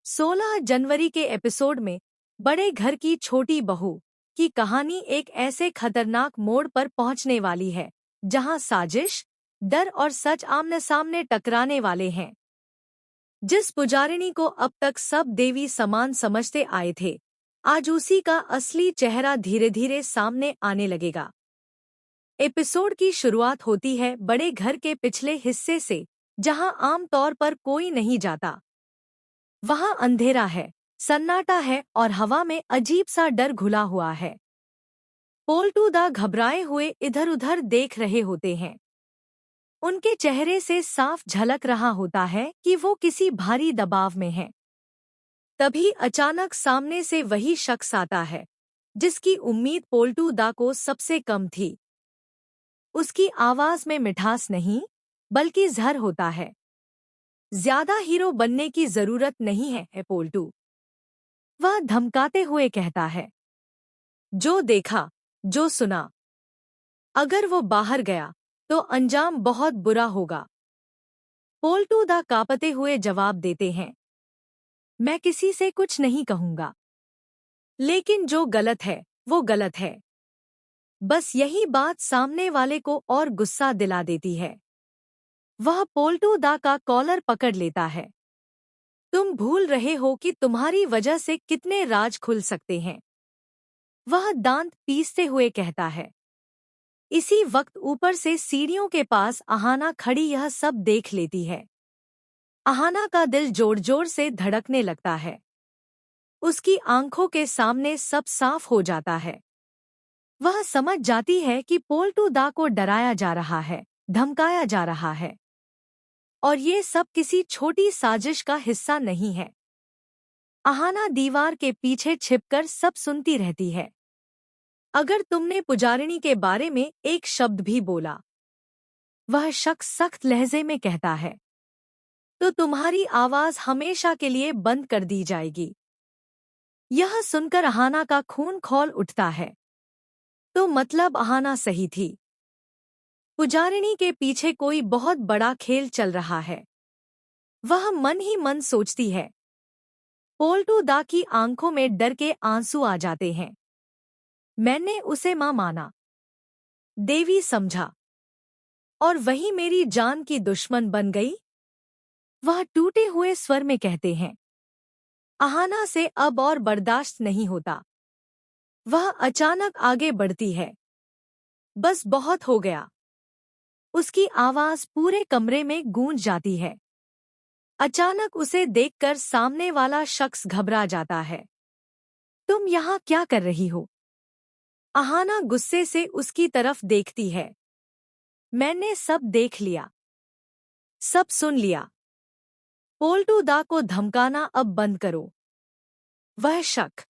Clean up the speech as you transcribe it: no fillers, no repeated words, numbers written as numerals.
16 जनवरी के एपिसोड में बड़े घर की छोटी बहू की कहानी एक ऐसे खतरनाक मोड़ पर पहुंचने वाली है जहां साजिश, डर और सच आमने सामने टकराने वाले हैं। जिस पुजारिनी को अब तक सब देवी समान समझते आए थे, आज उसी का असली चेहरा धीरे धीरे सामने आने लगेगा। एपिसोड की शुरुआत होती है बड़े घर के पिछले हिस्से से, जहां आमतौर पर कोई नहीं जाता। वहां अंधेरा है, सन्नाटा है और हवा में अजीब सा डर घुला हुआ है। पोल्टूदा घबराए हुए इधर उधर देख रहे होते हैं। उनके चेहरे से साफ झलक रहा होता है कि वो किसी भारी दबाव में हैं। तभी अचानक सामने से वही शख्स आता है जिसकी उम्मीद पोल्टूदा को सबसे कम थी। उसकी आवाज में मिठास नहीं, बल्कि जहर होता है। ज्यादा हीरो बनने की जरूरत नहीं है पोल्टू, वह धमकाते हुए कहता है। जो देखा, जो सुना, अगर वो बाहर गया तो अंजाम बहुत बुरा होगा। पोल्टूदा कांपते हुए जवाब देते हैं। मैं किसी से कुछ नहीं कहूंगा, लेकिन जो गलत है वो गलत है। बस यही बात सामने वाले को और गुस्सा दिला देती है। वह पोल्टूदा का कॉलर पकड़ लेता है। तुम भूल रहे हो कि तुम्हारी वजह से कितने राज खुल सकते हैं, वह दांत पीसते हुए कहता है। इसी वक्त ऊपर से सीढ़ियों के पास अहाना खड़ी यह सब देख लेती है। अहाना का दिल जोर जोर से धड़कने लगता है। उसकी आंखों के सामने सब साफ हो जाता है। वह समझ जाती है कि पोल्टूदा को डराया जा रहा है, धमकाया जा रहा है, और ये सब किसी छोटी साजिश का हिस्सा नहीं है। अहाना दीवार के पीछे छिपकर सब सुनती रहती है। अगर तुमने पुजारिनी के बारे में एक शब्द भी बोला, वह शख्स सख्त लहजे में कहता है, तो तुम्हारी आवाज हमेशा के लिए बंद कर दी जाएगी। यह सुनकर अहाना का खून खौल उठता है। तो मतलब अहाना सही थी। पुजारिनी के पीछे कोई बहुत बड़ा खेल चल रहा है। वह मन ही मन सोचती है। पोल्टूदा की आंखों में डर के आंसू आ जाते हैं। मैंने उसे मां माना, देवी समझा, और वही मेरी जान की दुश्मन बन गई। वह टूटे हुए स्वर में कहते हैं। अहाना से अब और बर्दाश्त नहीं होता। वह अचानक आगे बढ़ती है। बस बहुत हो गया। उसकी आवाज पूरे कमरे में गूंज जाती है। अचानक उसे देखकर सामने वाला शख्स घबरा जाता है। तुम यहाँ क्या कर रही हो? अहाना गुस्से से उसकी तरफ देखती है। मैंने सब देख लिया, सब सुन लिया। पोल्टूदा को धमकाना अब बंद करो। वह शक